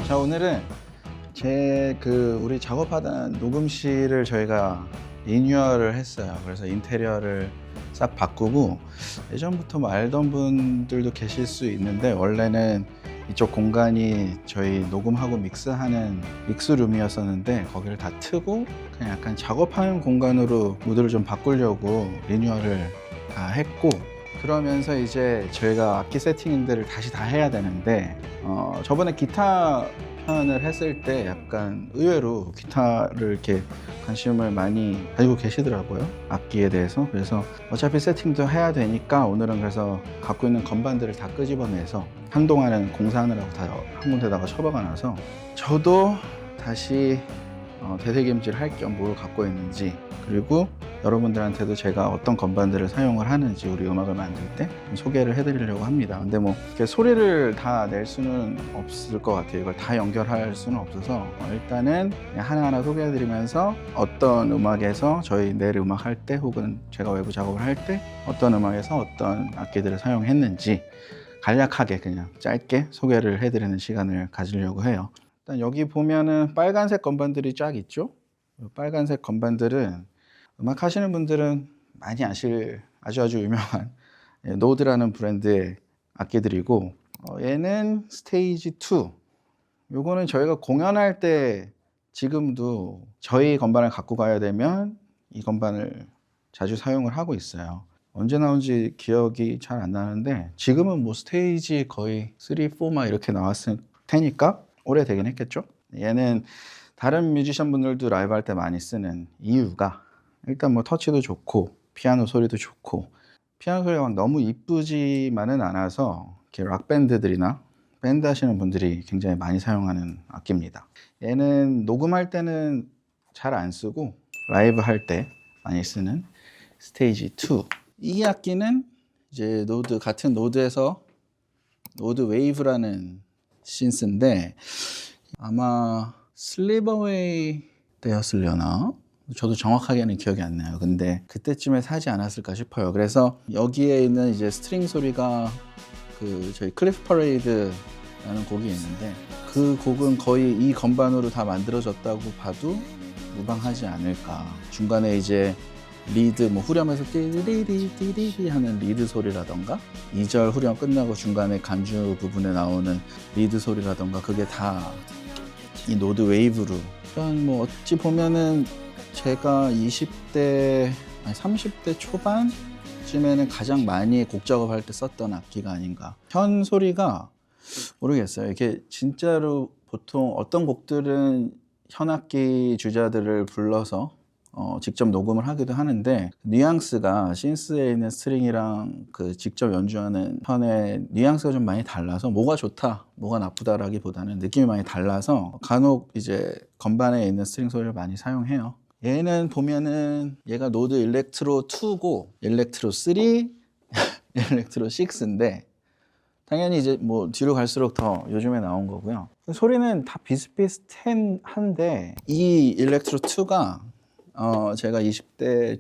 자, 오늘은 우리 작업하던 녹음실을 저희가 리뉴얼을 했어요. 그래서 인테리어를 싹 바꾸고, 예전부터 뭐 알던 분들도 계실 수 있는데, 원래는 이쪽 공간이 저희 녹음하고 믹스하는 믹스룸이었었는데, 거기를 다 트고 그냥 약간 작업하는 공간으로 모드를 좀 바꾸려고 리뉴얼을 다 했고, 그러면서 이제 저희가 악기 세팅들을 다시 다 해야 되는데, 저번에 기타 편을 했을 때 약간 의외로 기타를 이렇게 관심을 많이 가지고 계시더라고요, 악기에 대해서. 그래서 어차피 세팅도 해야 되니까 오늘은 그래서 갖고 있는 건반들을 다 끄집어내서 한동안은 공사하느라고 다 한 군데다가 처박아 놔서 저도 다시 되새김질 할 겸 뭘 갖고 있는지, 그리고 여러분들한테도 제가 어떤 건반들을 사용을 하는지 우리 음악을 만들 때 소개를 해드리려고 합니다. 근데 뭐 이렇게 소리를 다 낼 수는 없을 것 같아요. 이걸 다 연결할 수는 없어서 일단은 하나하나 소개해드리면서 어떤 음악에서 저희 내일 음악 할 때 혹은 제가 외부 작업을 할 때 어떤 음악에서 어떤 악기들을 사용했는지 간략하게 그냥 짧게 소개를 해드리는 시간을 가지려고 해요. 일단 여기 보면은 빨간색 건반들이 쫙 있죠. 빨간색 건반들은 음악 하시는 분들은 많이 아실 아주 유명한 노드라는 브랜드의 악기들이고, 얘는 스테이지 2. 요거는 저희가 공연할 때 지금도 저희 건반을 갖고 가야 되면 이 건반을 자주 사용을 하고 있어요. 언제 나온지 기억이 잘 안 나는데 지금은 뭐 스테이지 거의 3, 4 막 이렇게 나왔을 테니까 오래되긴 했겠죠. 얘는 다른 뮤지션 분들도 라이브 할 때 많이 쓰는 이유가, 일단 뭐 터치도 좋고 피아노 소리도 좋고, 피아노 소리가 막 너무 이쁘지만은 않아서 이렇게 락 밴드들이나 밴드 하시는 분들이 굉장히 많이 사용하는 악기입니다. 얘는 녹음할 때는 잘 안 쓰고 라이브 할 때 많이 쓰는 스테이지 2. 이 악기는 이제 같은 노드에서 노드 웨이브라는 신스인데, 아마 슬립어웨이 때였으려나? 저도 정확하게는 기억이 안 나요. 근데 그때쯤에 사지 않았을까 싶어요. 그래서 여기에 있는 이제 스트링 소리가 저희 클리프 퍼레이드라는 곡이 있는데, 그 곡은 거의 이 건반으로 다 만들어졌다고 봐도 무방하지 않을까. 중간에 이제 리드, 뭐 후렴에서 띠리리리리 하는 리드 소리라던가, 2절 후렴 끝나고 중간에 간주 부분에 나오는 리드 소리라던가, 그게 다 이 노드 웨이브로, 뭐 어찌 보면은 제가 20대, 아니 30대 초반쯤에는 가장 많이 곡 작업할 때 썼던 악기가 아닌가. 현 소리가 모르겠어요. 이게 진짜로 보통 어떤 곡들은 현악기 주자들을 불러서 직접 녹음을 하기도 하는데, 뉘앙스가 신스에 있는 스트링이랑 직접 연주하는 편의 뉘앙스가 좀 많이 달라서 뭐가 좋다, 뭐가 나쁘다라기보다는 느낌이 많이 달라서 간혹 이제 건반에 있는 스트링 소리를 많이 사용해요. 얘는 보면은 얘가 노드 일렉트로 2고 일렉트로 3, 일렉트로 6인데, 당연히 이제 뭐 뒤로 갈수록 더 요즘에 나온 거고요. 소리는 다 비슷비슷한데, 이 일렉트로 2가 제가 20대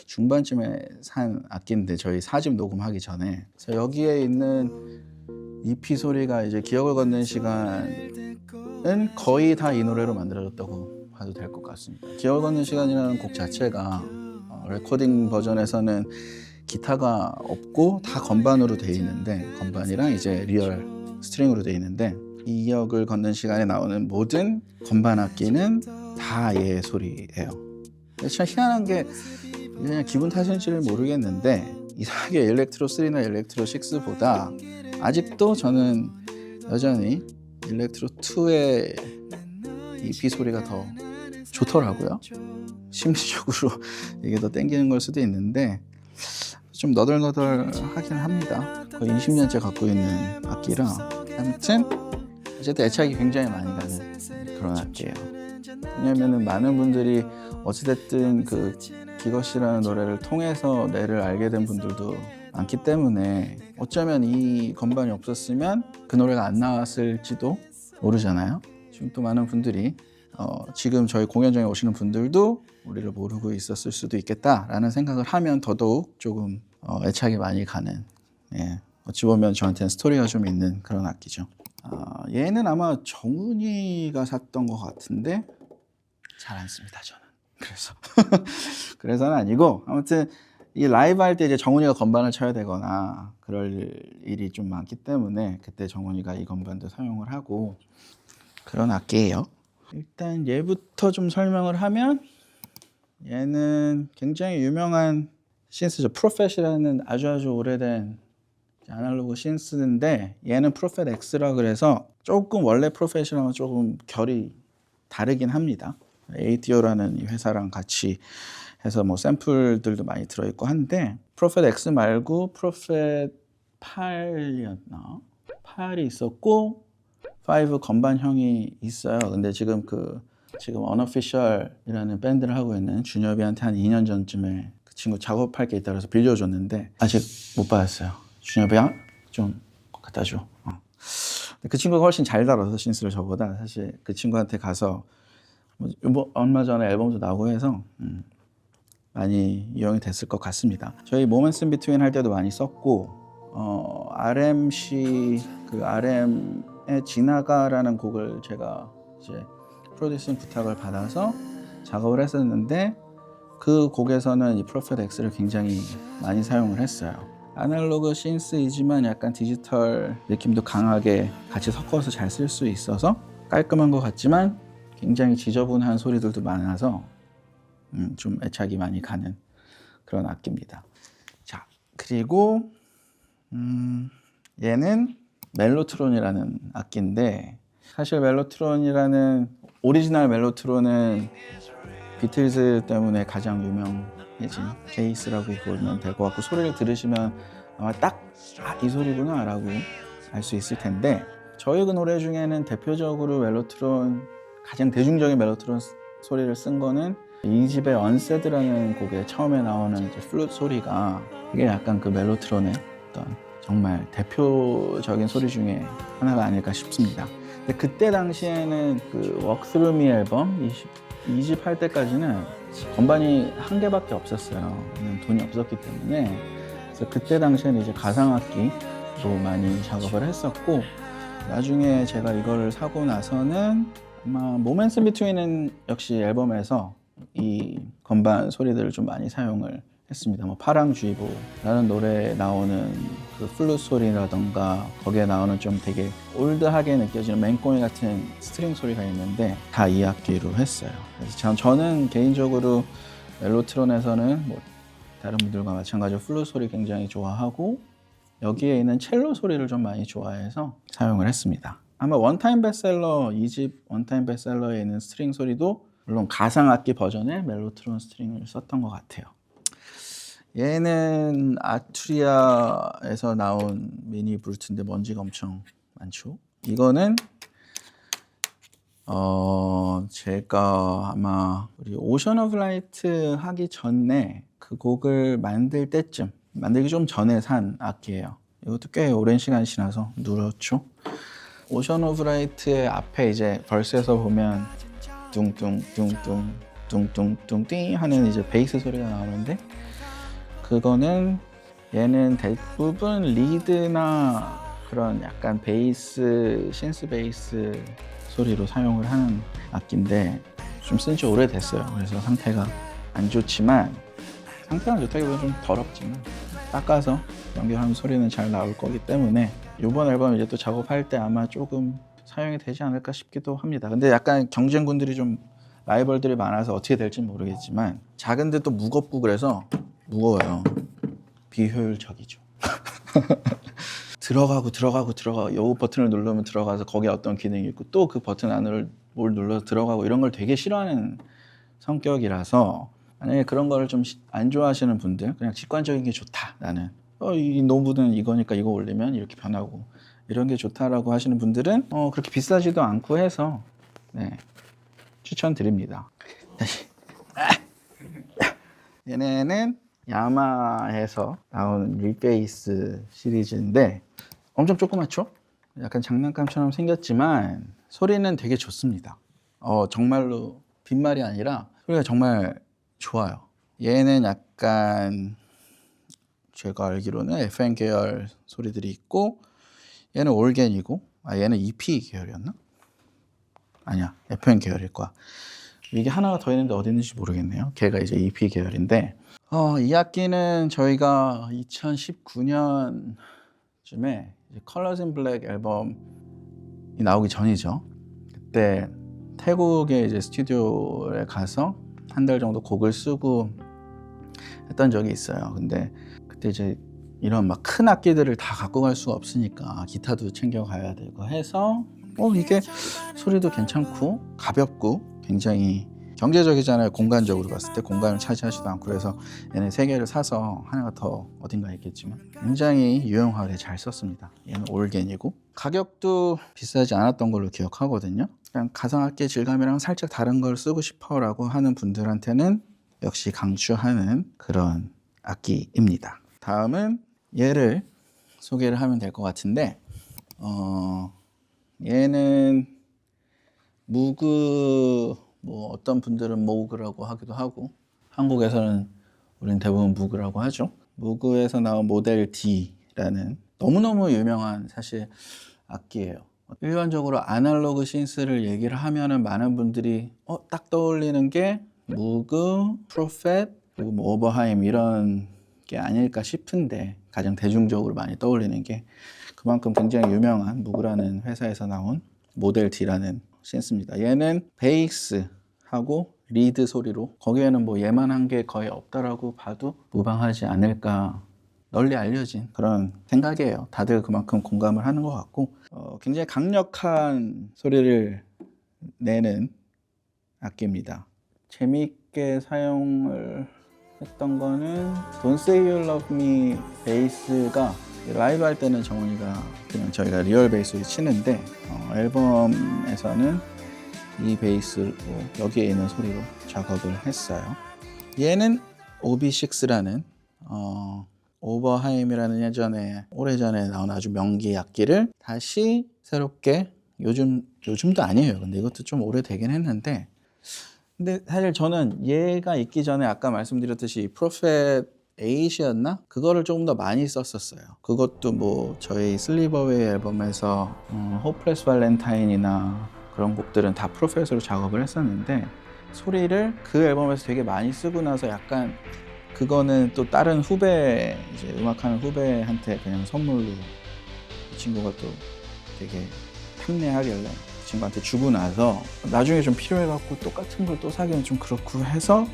중반쯤에 산 악기인데, 저희 4집 녹음하기 전에. 그래서 여기에 있는 EP 소리가 이제 기억을 걷는 시간은 거의 다 이 노래로 만들어졌다고 봐도 될 것 같습니다. 기억을 걷는 시간이라는 곡 자체가 레코딩 버전에서는 기타가 없고 다 건반으로 돼 있는데, 건반이랑 이제 리얼 스트링으로 돼 있는데, 이 기억을 걷는 시간에 나오는 모든 건반 악기는 다 얘 소리예요. 참 희한한 게, 그냥 기분 탓인지를 모르겠는데, 이상하게 일렉트로 3나 일렉트로 6보다 아직도 저는 여전히 일렉트로 2의 EP 소리가 더 좋더라고요. 심리적으로 이게 더 땡기는 걸 수도 있는데, 좀 너덜너덜하긴 합니다. 거의 20년째 갖고 있는 악기라. 아무튼 어쨌든 애착이 굉장히 많이 가는 그런 악기예요. 왜냐면은 많은 분들이 어찌됐든 기것이라는 노래를 통해서 뇌를 알게 된 분들도 많기 때문에, 어쩌면 이 건반이 없었으면 그 노래가 안 나왔을지도 모르잖아요. 지금 또 많은 분들이 지금 저희 공연장에 오시는 분들도 우리를 모르고 있었을 수도 있겠다라는 생각을 하면 더더욱 조금 애착이 많이 가는, 어찌 보면 저한테는 스토리가 좀 있는 그런 악기죠. 얘는 아마 정훈이가 샀던 것 같은데 잘 안 씁니다 저는. 그래서 그래서는 아니고 아무튼 이 라이브 할 때 이제 정훈이가 건반을 쳐야 되거나 그럴 일이 좀 많기 때문에 그때 정훈이가 이 건반도 사용을 하고 그런 악기예요. 일단 얘부터 좀 설명을 하면 얘는 굉장히 유명한 신스죠. 프로펫이라는 아주 오래된 아날로그 신스인데 얘는 프로펫 X라 그래서 조금 원래 프로펫이랑은 조금 결이 다르긴 합니다. ATO라는 이 회사랑 같이 해서 뭐 샘플들도 많이 들어있고 한데 프로펫 X 말고 프로펫 8이었나? 8이 있었고 5 건반형이 있어요. 근데 지금 Unofficial이라는 밴드를 하고 있는 준엽이한테 한 2년 전쯤에 그 친구 작업할 게 있다 그래서 빌려줬는데 아직 못 받았어요. 준엽이야 좀 갖다 줘. 그 친구가 훨씬 잘 다뤄서 신스를 저보다 사실 그 친구한테 가서 뭐 얼마 전에 앨범도 나오고 해서 많이 이용이 됐을 것 같습니다. 저희 모멘스 인 비트윈 할 때도 많이 썼고 RMC 그 RM의 지나가라는 곡을 제가 이제 프로듀싱 부탁을 받아서 작업을 했었는데 그 곡에서는 이 프로펫 X를 굉장히 많이 사용을 했어요. 아날로그 신스이지만 약간 디지털 느낌도 강하게 같이 섞어서 잘 쓸 수 있어서 깔끔한 것 같지만 굉장히 지저분한 소리들도 많아서 좀 애착이 많이 가는 그런 악기입니다. 자, 그리고 얘는 멜로트론이라는 악기인데 사실 멜로트론이라는 오리지널 멜로트론은 비틀즈 때문에 가장 유명해진 베이스라고 보면 될 것 같고 소리를 들으시면 아마 딱 이 소리구나 라고 알 수 있을 텐데 저희 그 노래 중에는 대표적으로 멜로트론 가장 대중적인 멜로트론 소리를 쓴 거는 이 집의 언세드라는 곡에 처음에 나오는 이제 플룻 소리가 이게 약간 그 멜로트론의 어떤 정말 대표적인 소리 중에 하나가 아닐까 싶습니다. 근데 그때 당시에는 그 Walk Through Me 앨범 2집 할 때까지는 건반이 한 개밖에 없었어요. 돈이 없었기 때문에. 그래서 그때 당시에는 이제 가상악기로 많이 작업을 했었고 나중에 제가 이걸 사고 나서는 아마 모멘스 인 비트윈은 역시 앨범에서 이 건반 소리들을 좀 많이 사용을 했습니다. 뭐 파랑주의보라는 노래에 나오는 그 플룻 소리라던가 거기에 나오는 좀 되게 올드하게 느껴지는 맹꽁이 같은 스트링 소리가 있는데 다 이 악기로 했어요. 그래서 저는 개인적으로 멜로트론에서는 뭐 다른 분들과 마찬가지로 플룻 소리 굉장히 좋아하고 여기에 있는 첼로 소리를 좀 많이 좋아해서 사용을 했습니다. 아마 원타임 베스트셀러 2집 원타임 베스트셀러에 있는 스트링 소리도 물론 가상악기 버전의 멜로트론 스트링을 썼던 것 같아요. 얘는 아투리아에서 나온 미니 브루트인데 먼지가 엄청 많죠. 이거는 제가 아마 우리 오션 오브 라이트 하기 전에 그 곡을 만들기 좀 전에 산 악기예요. 이것도 꽤 오랜 시간이 지나서 누렇죠. 오션 오브 라이트의 앞에 이제 벌스에서 보면 뚱뚱뚱뚱 뚱뚱뚱띵 하는 이제 베이스 소리가 나오는데 그거는 얘는 대부분 리드나 그런 약간 베이스, 신스 베이스 소리로 사용을 하는 악기인데 좀 쓴 지 오래됐어요. 그래서 상태가 안 좋지만 상태가 좋다기보다 좀 더럽지만 닦아서 연결하면 소리는 잘 나올 거기 때문에 이번 앨범 이제 또 작업할 때 아마 조금 사용이 되지 않을까 싶기도 합니다. 근데 약간 경쟁군들이 좀 라이벌들이 많아서 어떻게 될지 모르겠지만 작은데 또 무겁고 그래서 무거워요. 비효율적이죠. 들어가고 요 버튼을 누르면 들어가서 거기에 어떤 기능이 있고 또 그 버튼 안으로 뭘 눌러서 들어가고 이런 걸 되게 싫어하는 성격이라서 만약에 그런 거를 좀 안 좋아하시는 분들 그냥 직관적인 게 좋다 나는 이 노브는 이거니까 이거 올리면 이렇게 변하고 이런 게 좋다라고 하시는 분들은 그렇게 비싸지도 않고 해서 네, 추천드립니다. 얘네는 야마에서 나오는 릴베이스 시리즈인데 엄청 조그맣죠? 약간 장난감처럼 생겼지만 소리는 되게 좋습니다. 정말로 빈말이 아니라 소리가 정말 좋아요. 얘는 약간 제가 알기로는 FM 계열 소리들이 있고 얘는 올겐이고 얘는 EP 계열이었나? 아니야, FM 계열일 거야. 이게 하나가 더 있는데 어디 있는지 모르겠네요. 걔가 이제 EP 계열인데, 이 악기는 저희가 2019년쯤에 Colors in Black 앨범이 나오기 전이죠. 그때 태국의 이제 스튜디오에 가서 한 달 정도 곡을 쓰고 했던 적이 있어요. 근데 그때 이제 이런 막 큰 악기들을 다 갖고 갈 수가 없으니까 기타도 챙겨가야 되고 해서 이게 소리도 괜찮고 가볍고 굉장히 경제적이잖아요. 공간적으로 봤을 때 공간을 차지하지도 않고, 그래서 얘네 세 개를 사서 하나가 더 어딘가에 있겠지만 굉장히 유용하게 잘 썼습니다. 얘는 올겐이고 가격도 비싸지 않았던 걸로 기억하거든요. 그냥 가상악기의 질감이랑 살짝 다른 걸 쓰고 싶어라고 하는 분들한테는 역시 강추하는 그런 악기입니다. 다음은 얘를 소개를 하면 될 것 같은데, 얘는 무그, 뭐 어떤 분들은 모그라고 하기도 하고, 한국에서는 우리는 대부분 무그라고 하죠. 무그에서 나온 모델 D라는 너무너무 유명한 사실 악기예요. 일반적으로 아날로그 신스를 얘기를 하면은 많은 분들이 딱 떠올리는 게 무그, 프로펫, 그리고 뭐 오버하임 이런 게 아닐까 싶은데, 가장 대중적으로 많이 떠올리는 게 그만큼 굉장히 유명한 무그라는 회사에서 나온 모델 D라는 신스입니다. 얘는 베이스하고 리드 소리로, 거기에는 뭐 얘만 한 게 거의 없다라고 봐도 무방하지 않을까, 널리 알려진 그런 생각이에요. 다들 그만큼 공감을 하는 것 같고, 굉장히 강력한 소리를 내는 악기입니다. 재미있게 사용을 했던 거는 Don't Say You Love Me 베이스가 라이브 할 때는 정훈이가 그냥 저희가 리얼 베이스로 치는데, 앨범에서는 이 베이스로 여기에 있는 소리로 작업을 했어요. 얘는 OB6라는 오버하임이라는 예전에 오래전에 나온 아주 명기 악기를 다시 새롭게, 요즘도 아니에요. 근데 이것도 좀 오래되긴 했는데, 근데 사실 저는 얘가 있기 전에 아까 말씀드렸듯이 프로펫 8이었나? 그거를 조금 더 많이 썼었어요. 그것도 뭐 저희 슬리버웨이 앨범에서 호플레스 발렌타인이나 그런 곡들은 다 프로펫으로 작업을 했었는데, 소리를 그 앨범에서 되게 많이 쓰고 나서 약간 그거는 또 다른 후배, 이제 음악하는 후배한테 그냥 선물로 이 친구가 또 되게 탐내하길래 그 친구한테 주고 나서 나중에 좀 필요해갖고 똑같은 걸 또 사기는 좀 그렇고 해서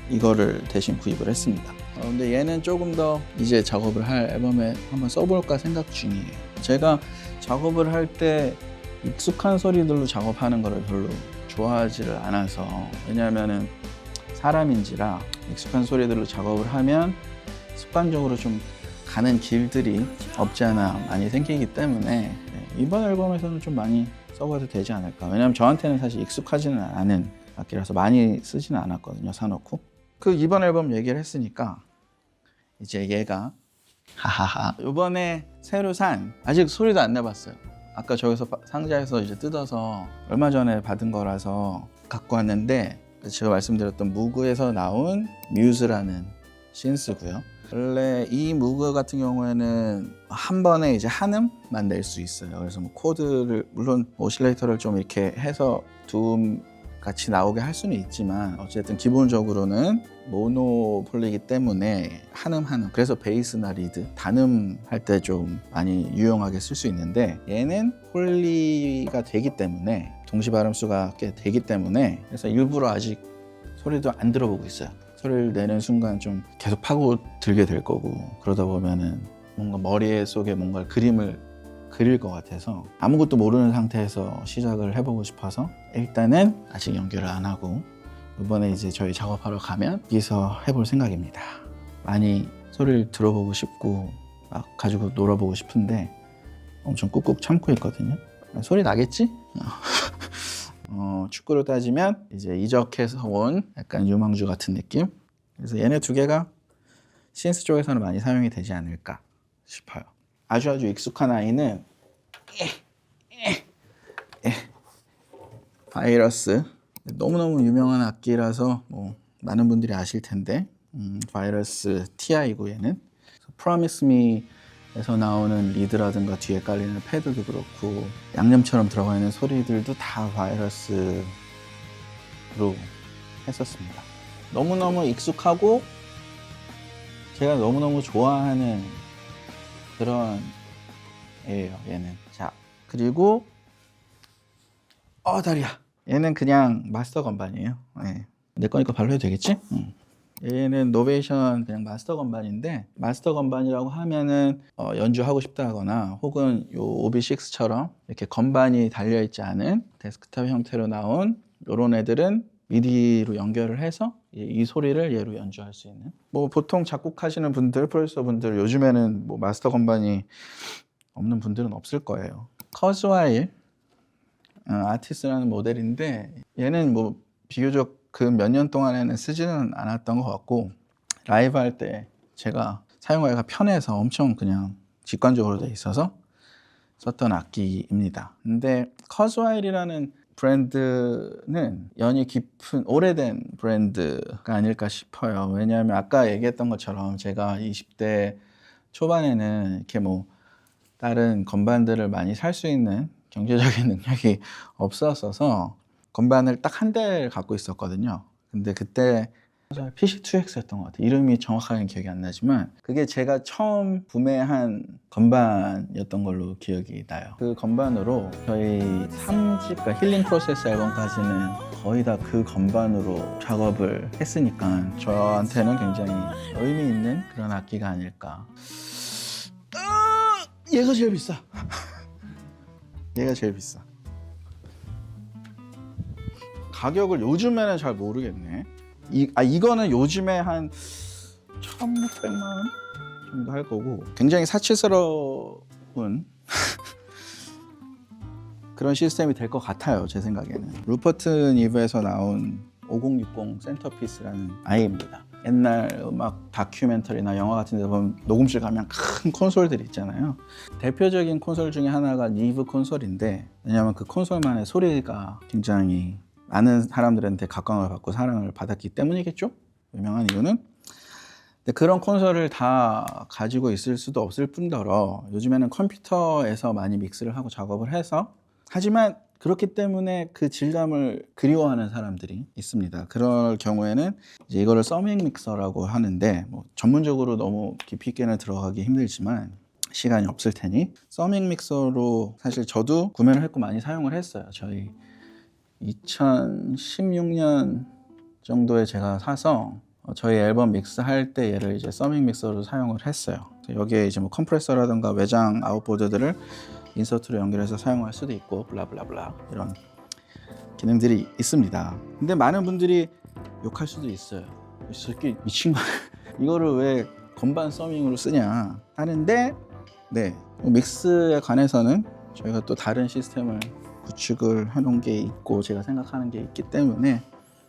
이거를 대신 구입을 했습니다. 근데 얘는 조금 더 이제 작업을 할 앨범에 한번 써볼까 생각 중이에요. 제가 작업을 할 때 익숙한 소리들로 작업하는 거를 별로 좋아하지를 않아서, 왜냐하면은 사람인지라 익숙한 소리들로 작업을 하면 습관적으로 좀 가는 길들이 없지 않아 많이 생기기 때문에 이번 앨범에서는 좀 많이 써봐도 되지 않을까. 왜냐하면 저한테는 사실 익숙하지는 않은 악기라서 많이 쓰지는 않았거든요, 사놓고. 그 이번 앨범 얘기를 했으니까 이제 얘가 이번에 새로 산, 아직 소리도 안 내봤어요. 아까 저기서 상자에서 이제 뜯어서 얼마 전에 받은 거라서 갖고 왔는데, 제가 말씀드렸던 무그에서 나온 뮤즈라는 신스고요. 원래 이 무그 같은 경우에는 한 번에 이제 한 음만 낼 수 있어요. 그래서 뭐 코드를, 물론 오실레이터를 좀 이렇게 해서 두 음 같이 나오게 할 수는 있지만 어쨌든 기본적으로는 모노폴리이기 때문에 한 음 한 음, 그래서 베이스나 리드 단음 할 때 좀 많이 유용하게 쓸 수 있는데, 얘는 폴리가 되기 때문에 동시 발음수가 꽤 되기 때문에, 그래서 일부러 아직 소리도 안 들어보고 있어요. 소리를 내는 순간 좀 계속 파고 들게 될 거고, 그러다 보면은 뭔가 머릿속에 뭔가 그림을 그릴 것 같아서 아무것도 모르는 상태에서 시작을 해보고 싶어서 일단은 아직 연결을 안 하고, 이번에 이제 저희 작업하러 가면 여기서 해볼 생각입니다. 많이 소리를 들어보고 싶고 막 가지고 놀아보고 싶은데 엄청 꾹꾹 참고 있거든요. 소리 나겠지? 축구로 따지면 이제 이적해서 온 약간 유망주 같은 느낌. 그래서 얘네 두 개가 신스 쪽에서는 많이 사용이 되지 않을까 싶어요. 아주 익숙한 아이는 바이러스, 너무너무 유명한 악기라서 뭐 많은 분들이 아실 텐데, 바이러스 TI고 얘는 Promise Me 에서 나오는 리드라든가 뒤에 깔리는 패드도 그렇고 양념처럼 들어가 있는 소리들도 다 바이러스로 했었습니다. 너무너무 익숙하고 제가 너무너무 좋아하는 그런 애예요, 얘는. 자, 그리고 다리야. 얘는 그냥 마스터 건반이에요. 네. 내 거니까 발로 해도 되겠지? 얘는 노베이션 그냥 마스터 건반인데, 마스터 건반이라고 하면은 연주하고 싶다거나 혹은 요 OB6처럼 이렇게 건반이 달려있지 않은 데스크탑 형태로 나온 요런 애들은 미디로 연결을 해서 이 소리를 얘로 연주할 수 있는, 뭐 보통 작곡하시는 분들, 프로듀서 분들 요즘에는 뭐 마스터 건반이 없는 분들은 없을 거예요. 커즈와일 아티스트라는 모델인데, 얘는 뭐 비교적 그 몇 년 동안에는 쓰지는 않았던 것 같고, 라이브 할 때 제가 사용하기가 편해서 엄청 그냥 직관적으로 돼 있어서 썼던 악기입니다. 근데 커즈와일이라는 브랜드는 연이 깊은 오래된 브랜드가 아닐까 싶어요. 왜냐하면 아까 얘기했던 것처럼 제가 20대 초반에는 이렇게 뭐 다른 건반들을 많이 살 수 있는 경제적인 능력이 없었어서 건반을 딱 한 대를 갖고 있었거든요. 근데 그때 PC2X였던 것 같아요. 이름이 정확하게 기억이 안 나지만 그게 제가 처음 구매한 건반이었던 걸로 기억이 나요. 그 건반으로 저희 3집, 그러니까 힐링 프로세스 앨범까지는 거의 다 그 건반으로 작업을 했으니까 저한테는 굉장히 의미 있는 그런 악기가 아닐까. 얘가 제일 비싸. 얘가 제일 비싸. 가격을 요즘에는 잘 모르겠네. 이거는 요즘에 한 1,600만 원 정도 할 거고, 굉장히 사치스러운 그런 시스템이 될 것 같아요, 제 생각에는. 루퍼트 니브에서 나온 5060 센터피스라는 아이입니다. 옛날 음악 다큐멘터리나 영화 같은 데 보면 녹음실 가면 큰 콘솔들 있잖아요. 대표적인 콘솔 중에 하나가 니브 콘솔인데, 왜냐하면 그 콘솔만의 소리가 굉장히 많은 사람들한테 각광을 받고 사랑을 받았기 때문이겠죠? 유명한 이유는. 근데 그런 콘솔을 다 가지고 있을 수도 없을 뿐더러 요즘에는 컴퓨터에서 많이 믹스를 하고 작업을 해서, 하지만 그렇기 때문에 그 질감을 그리워하는 사람들이 있습니다. 그럴 경우에는 이제 이거를 서밍 믹서라고 하는데, 뭐 전문적으로 너무 깊이 있게는 들어가기 힘들지만 시간이 없을 테니, 서밍 믹서로 사실 저도 구매를 했고 많이 사용을 했어요. 저희 2016년 정도에 제가 사서 저희 앨범 믹스할 때 얘를 이제 서밍 믹서로 사용을 했어요. 여기에 이제 뭐 컴프레서라든가 외장 아웃보드들을 인서트로 연결해서 사용할 수도 있고 블라블라블라 이런 기능들이 있습니다. 근데 많은 분들이 욕할 수도 있어요. 이 새끼 미친 거 이거를 왜 건반 서밍으로 쓰냐 하는데, 네, 믹스에 관해서는 저희가 또 다른 시스템을 구축을 해놓은 게 있고 제가 생각하는 게 있기 때문에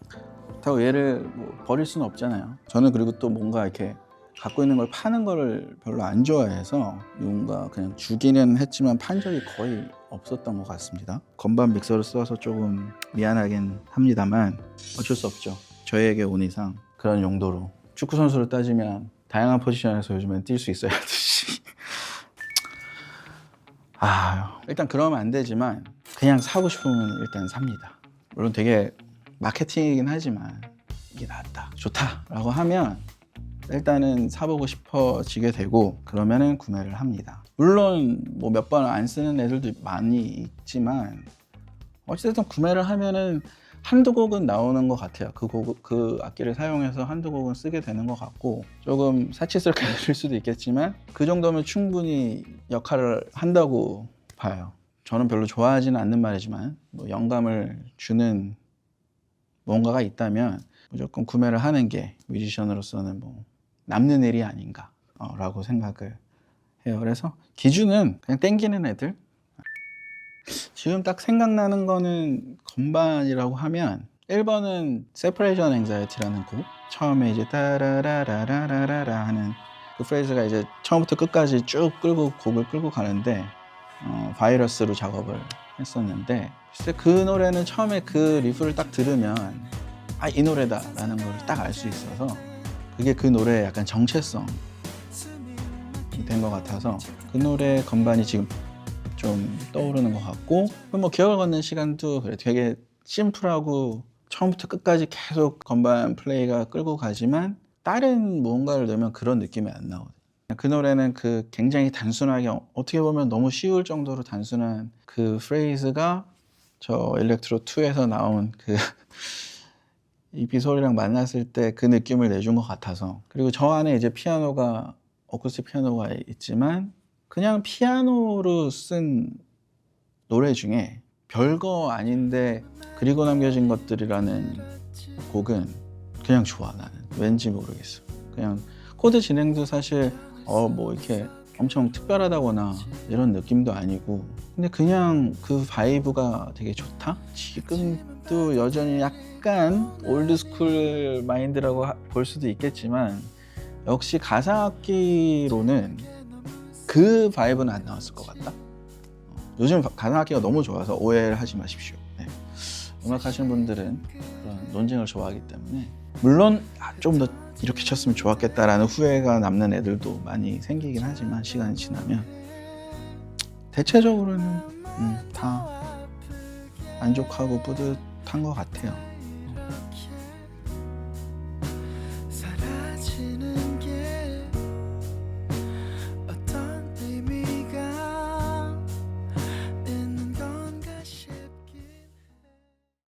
그렇다고 얘를 뭐 버릴 수는 없잖아요. 저는 그리고 또 뭔가 이렇게 갖고 있는 걸 파는 거를 별로 안 좋아해서 뭔가 그냥 주기는 했지만 판 적이 거의 없었던 것 같습니다. 건반 믹서를 써서 조금 미안하긴 합니다만 어쩔 수 없죠. 저희에게 온 이상 그런 용도로, 축구 선수로 따지면 다양한 포지션에서 요즘엔 뛸 수 있어야 하듯이 일단 그러면 안 되지만 그냥 사고 싶으면 일단 삽니다. 물론 되게 마케팅이긴 하지만 이게 낫다, 좋다 라고 하면 일단은 사보고 싶어지게 되고, 그러면은 구매를 합니다. 물론 뭐 몇 번 안 쓰는 애들도 많이 있지만 어쨌든 구매를 하면은 한두 곡은 나오는 것 같아요. 그 악기를 사용해서 한두 곡은 쓰게 되는 것 같고, 조금 사치스럽게 들릴 수도 있겠지만 그 정도면 충분히 역할을 한다고 봐요. 저는 별로 좋아하지는 않는 말이지만 뭐 영감을 주는 뭔가가 있다면 무조건 구매를 하는 게 뮤지션으로서는 뭐 남는 일이 아닌가 라고 생각을 해요. 그래서 기준은 그냥 땡기는 애들. 지금 딱 생각나는 거는 건반이라고 하면 1번은 Separation Anxiety라는 곡, 처음에 이제 따라라라라라라 하는 그 프레이즈가 이제 처음부터 끝까지 쭉 곡을 끌고 가는데 바이러스로 작업을 했었는데, 글쎄 그 노래는 처음에 그 리프를 딱 들으면 이 노래다 라는 걸 딱 알 수 있어서 그게 그 노래의 약간 정체성이 된 것 같아서 그 노래 건반이 지금 좀 떠오르는 것 같고, 뭐 기억을 걷는 시간도 그래 되게 심플하고 처음부터 끝까지 계속 건반 플레이가 끌고 가지만 다른 무언가를 넣으면 그런 느낌이 안 나거든요. 그 노래는 그 굉장히 단순하게 어떻게 보면 너무 쉬울 정도로 단순한 그 프레이즈가 저 일렉트로 2에서 나온 그 이비 소리랑 만났을 때 그 느낌을 내준 것 같아서. 그리고 저 안에 이제 피아노가 어쿠스틱 피아노가 있지만 그냥 피아노로 쓴 노래 중에 별거 아닌데 그리고 남겨진 것들이라는 곡은 그냥 좋아. 나는 왠지 모르겠어. 그냥 코드 진행도 사실 뭐 이렇게 엄청 특별하다거나 이런 느낌도 아니고, 근데 그냥 그 바이브가 되게 좋다. 지금도 여전히 약간 올드스쿨 마인드라고 볼 수도 있겠지만 역시 가상악기로는 그 바이브는 안 나왔을 것 같다. 요즘 가상악기가 너무 좋아서 오해를 하지 마십시오. 네. 음악 하시는 분들은 그런 논쟁을 좋아하기 때문에, 물론 좀 더 이렇게 쳤으면 좋았겠다라는 후회가 남는 애들도 많이 생기긴 하지만 시간이 지나면 대체적으로는 다 만족하고 뿌듯한 것 같아요.